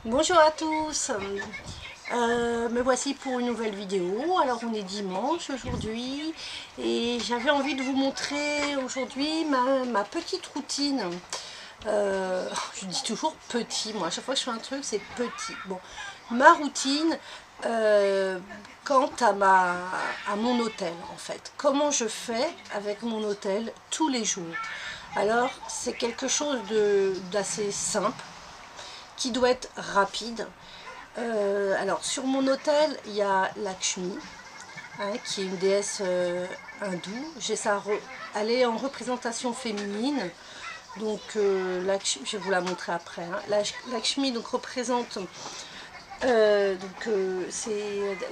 Bonjour à tous, me voici pour une nouvelle vidéo. Alors on est dimanche aujourd'hui et j'avais envie de vous montrer aujourd'hui ma petite routine. Je dis toujours petit, moi à chaque fois que je fais un truc c'est petit. Bon, ma routine quant à mon hôtel en fait. Comment je fais avec mon hôtel tous les jours. Alors c'est quelque chose d'assez simple, qui doit être rapide. Alors sur mon hôtel il y a Lakshmi, qui est une déesse hindoue. Elle est en représentation féminine, donc Lakshmi, je vais vous la montrer après. Lakshmi donc représente c'est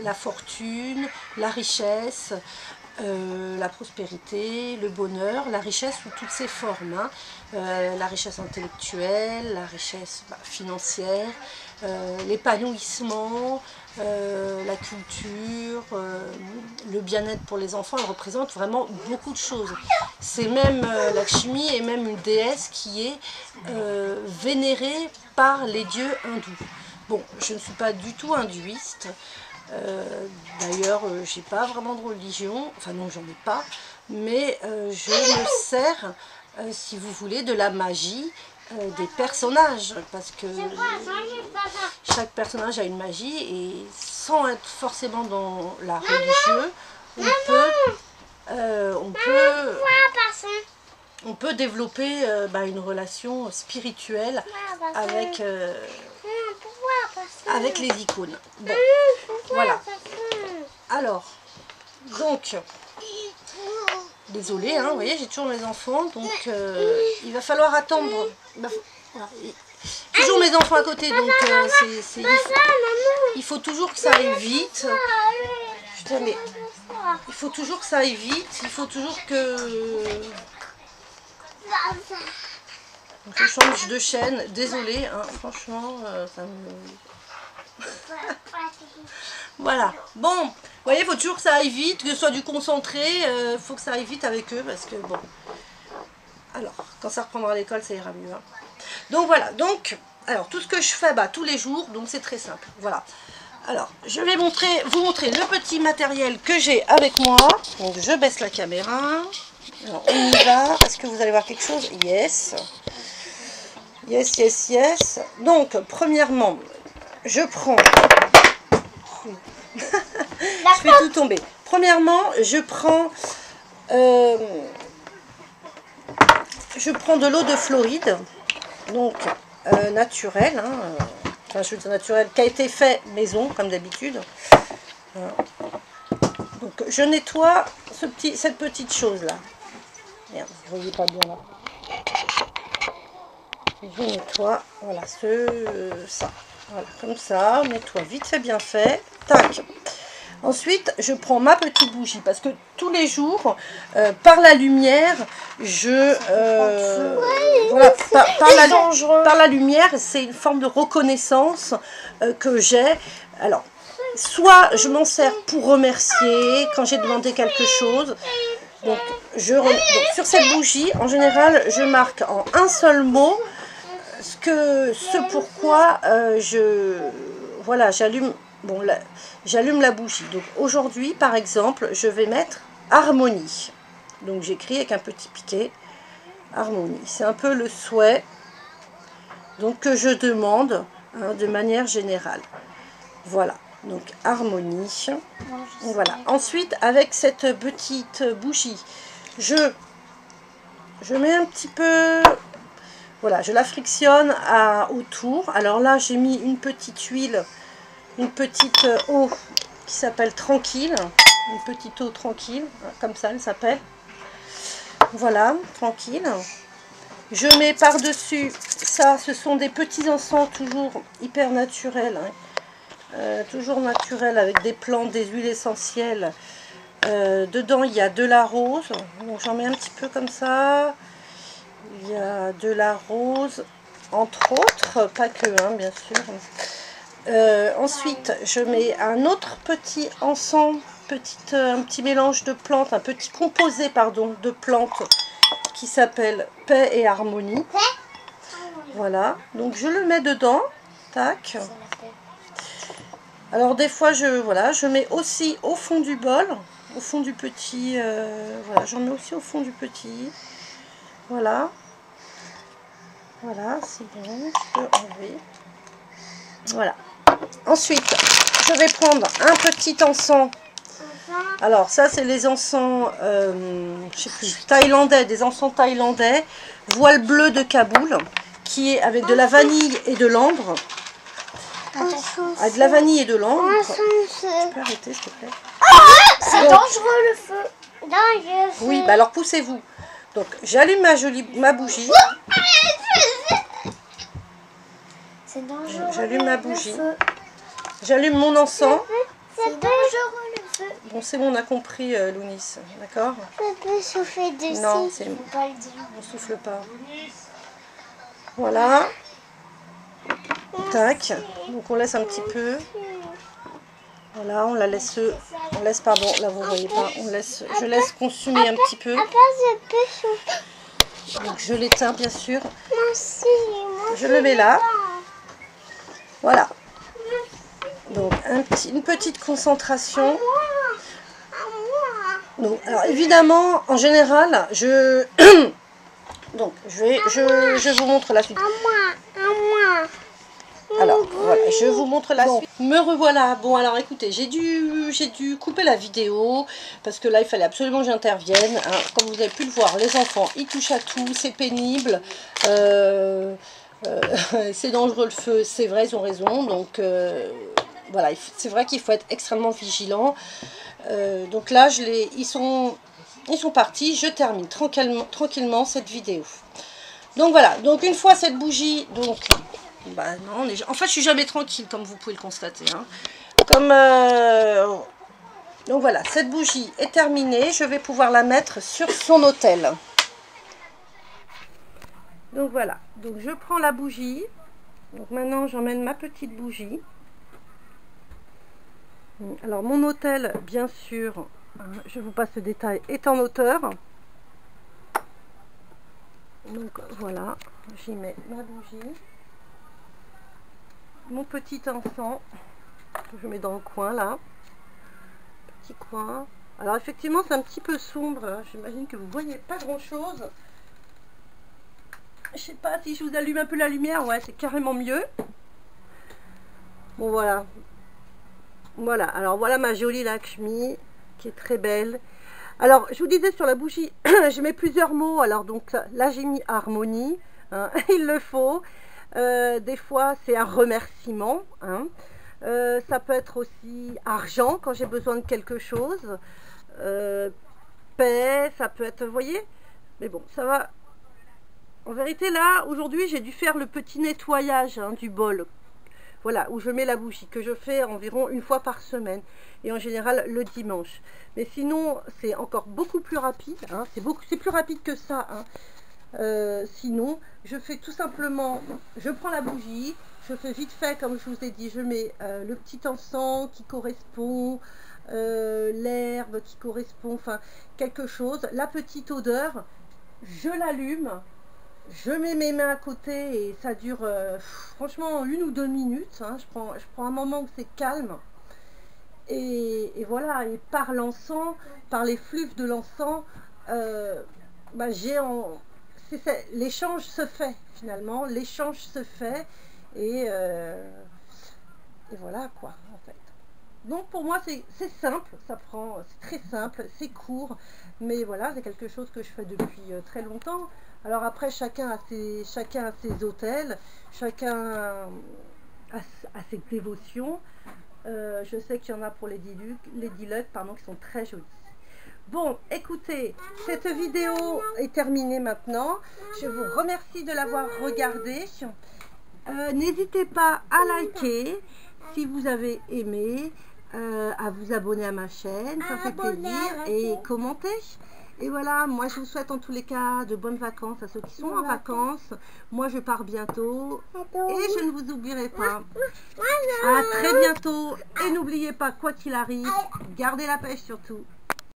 la fortune, la richesse, la prospérité, le bonheur, la richesse sous toutes ses formes, la richesse intellectuelle, la richesse financière, l'épanouissement, la culture, le bien-être pour les enfants. Elle représente vraiment beaucoup de choses. C'est même Lakshmi est même une déesse qui est vénérée par les dieux hindous. Bon, je ne suis pas du tout hindouiste. D'ailleurs, j'ai pas vraiment de religion, enfin non, j'en ai pas, mais je me sers, si vous voulez, de la magie des personnages, parce que chaque personnage a une magie et sans être forcément dans la religion, on peut développer une relation spirituelle avec les icônes. Bon, voilà. Alors, donc, désolée, vous voyez, j'ai toujours mes enfants, donc il va falloir attendre. Voilà, toujours mes enfants à côté, donc il faut toujours que ça aille vite. Putain, mais il faut toujours que ça aille vite, il faut toujours que... Donc, je change de chaîne, désolée, franchement, ça me... Voilà, bon, vous voyez, il faut toujours que ça aille vite, que ce soit du concentré, il faut que ça aille vite avec eux, parce que bon, alors, quand ça reprendra l'école, ça ira mieux. Donc voilà, donc, alors, tout ce que je fais, tous les jours, donc c'est très simple, voilà. Alors, je vais vous montrer le petit matériel que j'ai avec moi, donc je baisse la caméra, alors, on y va, est-ce que vous allez voir quelque chose? Yes. Yes, yes, yes. Donc, premièrement, je prends... je fais tout tomber. Premièrement, je prends de l'eau de Floride, donc naturelle, enfin je veux dire naturelle, qui a été fait maison, comme d'habitude. Donc, je nettoie cette petite chose-là. Merde, vous ne voyez pas bien là. Je nettoie, voilà, ça. Voilà, comme ça, on nettoie vite fait, bien fait. Tac. Ensuite, je prends ma petite bougie, parce que tous les jours, par la lumière, voilà, par la lumière, c'est une forme de reconnaissance que j'ai. Alors, soit je m'en sers pour remercier quand j'ai demandé quelque chose. Donc, sur cette bougie, en général, je marque en un seul mot ce pourquoi j'allume la bougie. Donc aujourd'hui, par exemple, je vais mettre harmonie. Donc j'écris avec un petit piquet harmonie. C'est un peu le souhait donc que je demande de manière générale. Voilà. Donc harmonie. Voilà. Ensuite, avec cette petite bougie, je mets un petit peu... Voilà, je la frictionne autour. Alors là, j'ai mis une petite huile, une petite eau qui s'appelle Tranquille. Une petite eau tranquille, comme ça elle s'appelle. Voilà, tranquille. Je mets par-dessus ça, ce sont des petits encens toujours hyper naturels. Toujours naturels avec des plantes, des huiles essentielles. Dedans, il y a de la rose. Donc j'en mets un petit peu comme ça. Il y a de la rose, entre autres, pas que, bien sûr. Ensuite, je mets un autre petit encens, un petit mélange de plantes, un petit composé, pardon, de plantes qui s'appelle Paix et Harmonie. Voilà, donc je le mets dedans. Tac. Alors des fois je mets aussi au fond du bol, au fond du petit, voilà, j'en mets aussi au fond du petit, voilà, voilà, c'est bon, je peux enlever, voilà. Ensuite, je vais prendre un petit encens. Alors ça c'est les encens, je sais plus, thaïlandais, des encens thaïlandais, voile bleu de Kaboul, qui est avec de la vanille et de l'ambre. Avec de la vanille et de l'ambre. Tu peux arrêter s'il te plaît? C'est dangereux le feu. Dangereux. Oui, bah alors poussez-vous. Donc j'allume ma bougie. C'est dangereux. J'allume ma bougie. J'allume mon encens. C'est dangereux le feu. Bon c'est bon, on a compris Lounis, d'accord? Je peux souffler dessus. Non, c'est pas le dire. on souffle pas. Voilà. Tac. Donc on laisse un petit peu. Voilà, on laisse pardon, là vous voyez pas, je laisse consumer un petit peu. Après je peux souffler. Donc je l'éteins bien sûr. Merci. Je le mets là. Voilà. Donc une petite concentration. Donc, alors évidemment, en général, donc je vous montre la suite. À moi. Alors voilà, je vous montre la suite. Me revoilà. Bon alors écoutez, j'ai dû couper la vidéo parce que là il fallait absolument que j'intervienne. Hein. Comme vous avez pu le voir, les enfants ils touchent à tout, c'est pénible. C'est dangereux le feu, c'est vrai, ils ont raison. Donc voilà, c'est vrai qu'il faut être extrêmement vigilant. Donc là ils sont partis, je termine tranquillement cette vidéo. Donc voilà, donc une fois cette bougie, donc bah non, en fait je suis jamais tranquille comme vous pouvez le constater. Hein. Donc voilà, cette bougie est terminée, je vais pouvoir la mettre sur son autel. Donc voilà, donc je prends la bougie. Donc maintenant j'emmène ma petite bougie. Alors mon autel, bien sûr, je vous passe le détail, est en hauteur. Donc voilà, j'y mets ma bougie. Mon petit encens que je mets dans le coin là. Petit coin. Alors effectivement c'est un petit peu sombre. J'imagine que vous voyez pas grand chose. Je sais pas si je vous allume un peu la lumière. Ouais, c'est carrément mieux. Bon voilà. Voilà, alors voilà ma jolie Lakshmi qui est très belle. Alors je vous disais sur la bougie, je mets plusieurs mots. Alors donc là j'ai mis harmonie, hein, il le faut. Des fois c'est un remerciement. Hein. Ça peut être aussi argent quand j'ai besoin de quelque chose. Paix, ça peut être, vous voyez. Mais bon, ça va. En vérité là, aujourd'hui j'ai dû faire le petit nettoyage du bol. Voilà, où je mets la bougie, que je fais environ une fois par semaine. Et en général le dimanche. Mais sinon, c'est encore beaucoup plus rapide. Hein, c'est plus rapide que ça. Hein. Sinon, je fais tout simplement, je prends la bougie, je fais vite fait, comme je vous ai dit, je mets le petit encens qui correspond, l'herbe qui correspond, enfin quelque chose, la petite odeur, je l'allume, je mets mes mains à côté et ça dure franchement 1 ou 2 minutes. Hein, je prends un moment où c'est calme. Et voilà, et par l'encens, par les flux de l'encens, bah, l'échange se fait finalement, l'échange se fait et voilà quoi en fait. Donc pour moi c'est simple, c'est très simple, c'est court, mais voilà, c'est quelque chose que je fais depuis très longtemps. Alors après chacun a ses autels, chacun a ses dévotions. Je sais qu'il y en a pour les dilucs, pardon, qui sont très jolis. Bon, écoutez, cette vidéo est terminée maintenant. Je vous remercie de l'avoir regardée. N'hésitez pas à liker si vous avez aimé, à vous abonner à ma chaîne, ça fait plaisir, et commenter. Et voilà, moi je vous souhaite en tous les cas de bonnes vacances à ceux qui sont en vacances. Moi je pars bientôt et je ne vous oublierai pas. À très bientôt et n'oubliez pas, quoi qu'il arrive, gardez la pêche surtout.